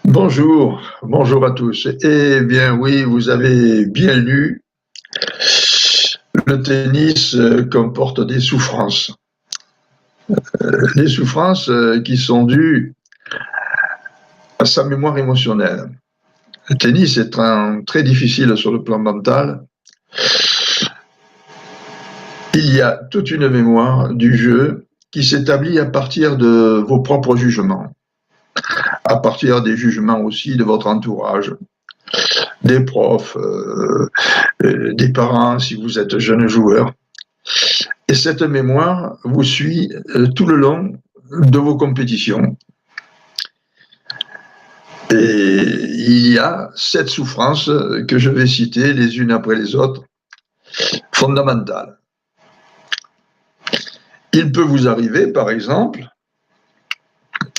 Bonjour, bonjour à tous. Eh bien oui, vous avez bien lu, le tennis comporte des souffrances. Des souffrances qui sont dues à sa mémoire émotionnelle. Le tennis est très difficile sur le plan mental. Il y a toute une mémoire du jeu qui s'établit à partir de vos propres jugements, à partir des jugements aussi de votre entourage, des profs, des parents si vous êtes jeune joueur. Et cette mémoire vous suit tout le long de vos compétitions. Et il y a 7 souffrances que je vais citer les unes après les autres, fondamentales. Il peut vous arriver, par exemple,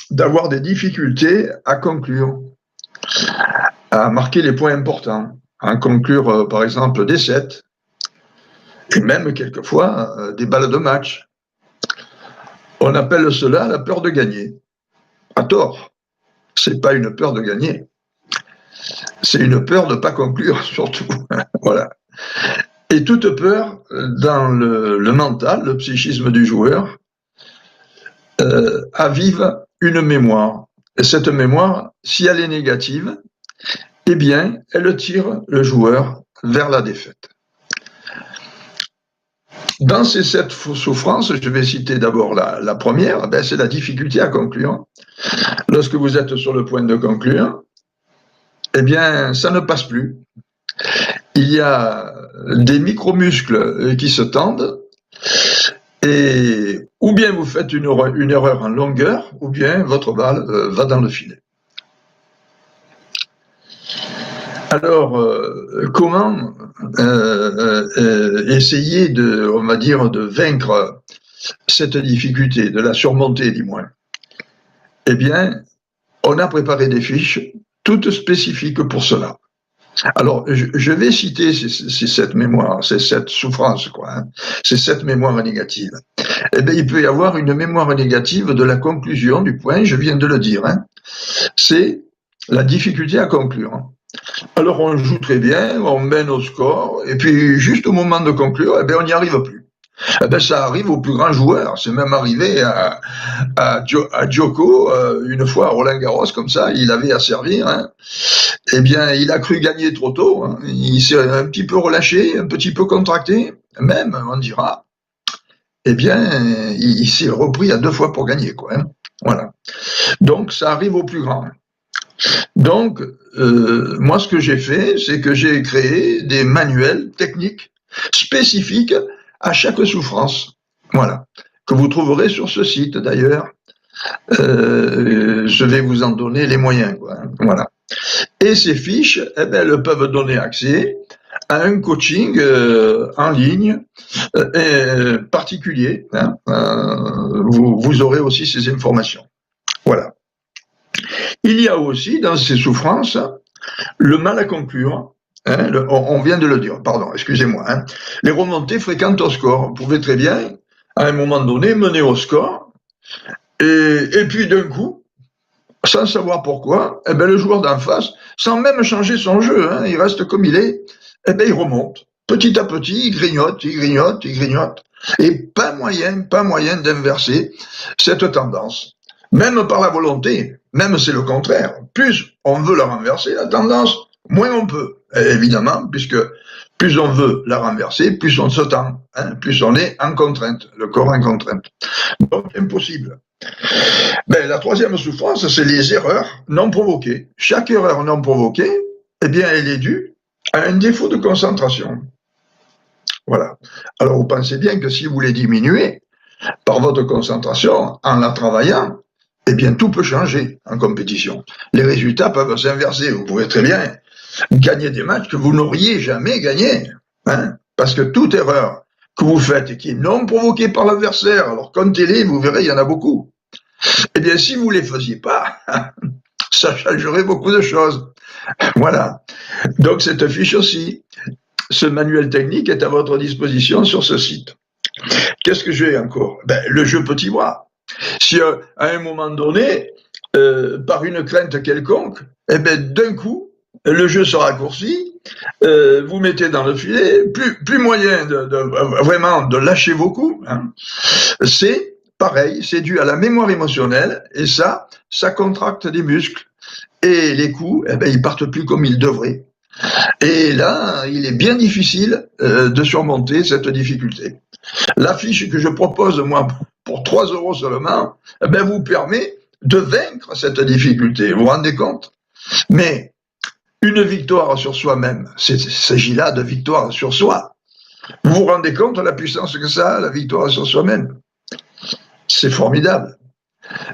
d'avoir des difficultés à conclure, à marquer les points importants, à conclure, par exemple, des sets, et même quelquefois des balles de match. On appelle cela la peur de gagner. À tort. C'est pas une peur de gagner. C'est une peur de ne pas conclure, surtout. Voilà. Et toute peur, dans le mental, le psychisme du joueur, avive une mémoire. Et cette mémoire, si elle est négative, eh bien, elle tire le joueur vers la défaite. Dans ces 7 souffrances, je vais citer d'abord la première, c'est la difficulté à conclure. Lorsque vous êtes sur le point de conclure, eh bien, ça ne passe plus. Il y a des micro-muscles qui se tendent, et ou bien vous faites une erreur en longueur, ou bien votre balle va dans le filet. Alors, comment essayer on va dire, de vaincre cette difficulté, de la surmonter du moins? Eh bien, on a préparé des fiches toutes spécifiques pour cela. Alors, je vais citer ces 7 mémoires, ces 7 souffrances, ces 7 mémoires négatives. Eh bien, il peut y avoir une mémoire négative de la conclusion du point, je viens de le dire. C'est la difficulté à conclure. Alors, on joue très bien, on mène au score, et puis juste au moment de conclure, eh bien, on n'y arrive plus. Eh bien, ça arrive aux plus grands joueurs. C'est même arrivé à Djoko, une fois à Roland-Garros, comme ça, il avait à servir. Eh bien, il a cru gagner trop tôt. Il s'est un petit peu relâché, un petit peu contracté, même, on dira. Eh bien, il s'est repris à 2 fois pour gagner, Voilà. Donc, ça arrive aux plus grands. Donc, moi, ce que j'ai fait, c'est que j'ai créé des manuels techniques spécifiques à chaque souffrance. Voilà. Que vous trouverez sur ce site, d'ailleurs. Je vais vous en donner les moyens, Voilà. Et ces fiches, elles peuvent donner accès à un coaching en ligne particulier. Vous aurez aussi ces informations. Voilà. Il y a aussi dans ces souffrances le mal à conclure. On vient de le dire, pardon, excusez-moi. Les remontées fréquentes au score. Vous pouvez très bien, à un moment donné, mener au score, et puis d'un coup, sans savoir pourquoi, le joueur d'en face, sans même changer son jeu, il reste comme il est, il remonte. Petit à petit, il grignote, il grignote, il grignote. Et pas moyen d'inverser cette tendance. Même par la volonté, même c'est le contraire. Plus on veut la renverser, la tendance, moins on peut. Et évidemment, puisque plus on veut la renverser, plus on se tend, plus on est en contrainte, le corps en contrainte. Donc, impossible. La troisième souffrance, c'est les erreurs non provoquées. Chaque erreur non provoquée, elle est due à un défaut de concentration. Voilà. Alors, vous pensez bien que si vous les diminuez par votre concentration, en la travaillant, tout peut changer en compétition. Les résultats peuvent s'inverser. Vous pouvez très bien gagner des matchs que vous n'auriez jamais gagnés. Parce que toute erreur que vous faites et qui est non provoquée par l'adversaire, alors comptez-les, vous verrez, il y en a beaucoup. Si vous ne les faisiez pas, ça changerait beaucoup de choses. Voilà. Donc, cette fiche aussi, ce manuel technique est à votre disposition sur ce site. Qu'est-ce que j'ai encore? Le jeu petit bras. Si à un moment donné, par une crainte quelconque, eh ben, d'un coup, le jeu se raccourcit, vous mettez dans le filet, plus moyen vraiment de lâcher vos coups. Hein. C'est pareil, c'est dû à la mémoire émotionnelle, et ça contracte des muscles. Et les coups, eh ben, ils partent plus comme ils devraient. Et là, il est bien difficile de surmonter cette difficulté. La fiche que je propose, moi, pour 3 € seulement, eh ben, vous permet de vaincre cette difficulté. Vous vous rendez compte? Mais une victoire sur soi-même, il s'agit là de victoire sur soi. Vous vous rendez compte de la puissance que ça a, la victoire sur soi-même? C'est formidable.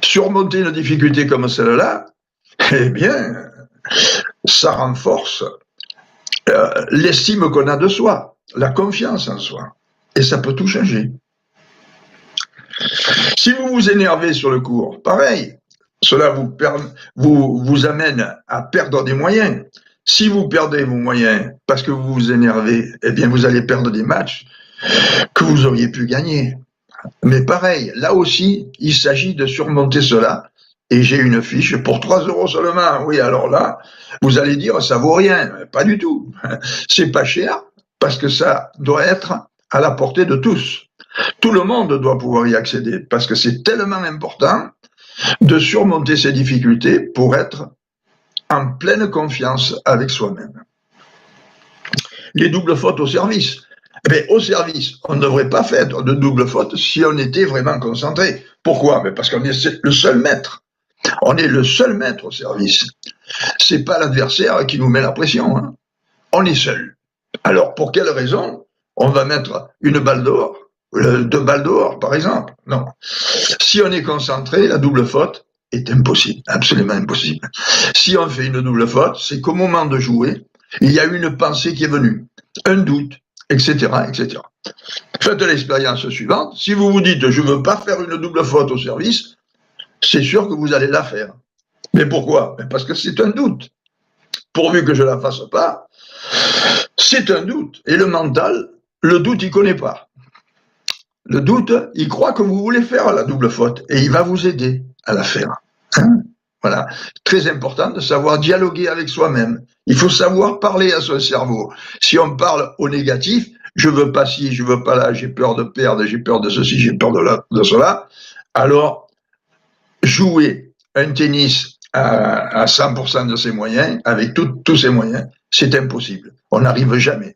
Surmonter une difficulté comme celle-là, eh bien, ça renforce l'estime qu'on a de soi, la confiance en soi. Et ça peut tout changer. Si vous vous énervez sur le cours, pareil, cela vous amène à perdre des moyens. Si vous perdez vos moyens parce que vous vous énervez, eh bien vous allez perdre des matchs que vous auriez pu gagner. Mais pareil, là aussi, il s'agit de surmonter cela. Et j'ai une fiche pour 3 € seulement. Oui, alors là, vous allez dire, ça vaut rien. Pas du tout. C'est pas cher parce que ça doit être à la portée de tous. Tout le monde doit pouvoir y accéder parce que c'est tellement important de surmonter ces difficultés pour être en pleine confiance avec soi-même. Les doubles fautes au service. Mais au service, on ne devrait pas faire de double faute si on était vraiment concentré. Pourquoi? Mais parce qu'on est le seul maître. On est le seul maître au service. C'est pas l'adversaire qui nous met la pression. Hein. On est seul. Alors, pour quelle raison on va mettre une balle dehors, 2 balles dehors, par exemple? Non. Si on est concentré, la double faute est impossible, absolument impossible. Si on fait une double faute, c'est qu'au moment de jouer, il y a une pensée qui est venue, un doute, etc., etc. Faites l'expérience suivante. Si vous vous dites, je ne veux pas faire une double faute au service, c'est sûr que vous allez la faire. Mais pourquoi? Parce que c'est un doute. Pourvu que je ne la fasse pas, c'est un doute. Et le mental, le doute, il ne connaît pas. Le doute, il croit que vous voulez faire la double faute et il va vous aider à la faire. Hein? Voilà. Très important de savoir dialoguer avec soi-même. Il faut savoir parler à son cerveau. Si on parle au négatif, je veux pas ci, je veux pas là, j'ai peur de perdre, j'ai peur de ceci, j'ai peur de cela, alors jouer un tennis à 100% de ses moyens, avec tous ses moyens, c'est impossible. On n'arrive jamais.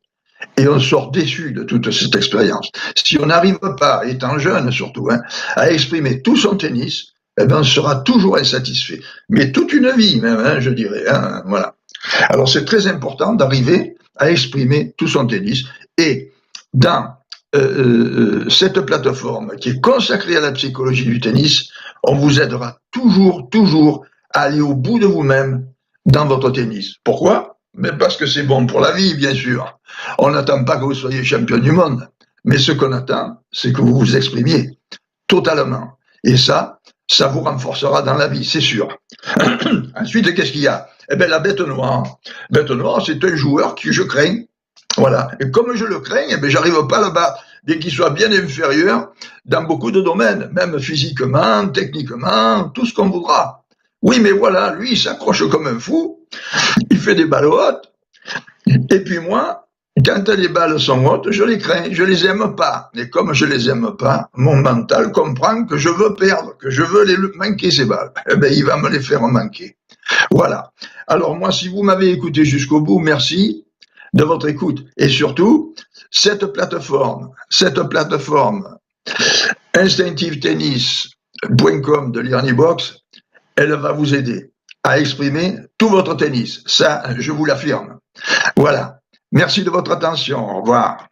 Et on sort déçu de toute cette expérience. Si on n'arrive pas, étant jeune surtout, hein, à exprimer tout son tennis, eh ben on sera toujours insatisfait. Mais toute une vie même, hein, je dirais. Hein, voilà. Alors c'est très important d'arriver à exprimer tout son tennis. Et dans cette plateforme qui est consacrée à la psychologie du tennis, on vous aidera toujours à aller au bout de vous-même dans votre tennis. Pourquoi? Mais parce que c'est bon pour la vie, bien sûr. On n'attend pas que vous soyez champion du monde. Mais ce qu'on attend, c'est que vous vous exprimiez totalement. Et ça vous renforcera dans la vie, c'est sûr. Ensuite, qu'est-ce qu'il y a? Eh bien, la bête noire. Bête noire, c'est un joueur que je crains. Voilà. Et comme je le crains, eh bien, j'arrive pas à le battre. Bien qu'il soit bien inférieur dans beaucoup de domaines, même physiquement, techniquement, tout ce qu'on voudra. Oui, mais voilà, lui, il s'accroche comme un fou. Il fait des balles hautes. Et puis moi, quand les balles sont hautes, je les crains, je les aime pas. Et comme je les aime pas, mon mental comprend que je veux perdre, que je veux les manquer ces balles. Eh ben, il va me les faire manquer. Voilà. Alors moi, si vous m'avez écouté jusqu'au bout, merci de votre écoute. Et surtout, cette plateforme, instinctivetennis.com de l'Irnie Box, elle va vous aider à exprimer tout votre tennis. Ça, je vous l'affirme. Voilà. Merci de votre attention. Au revoir.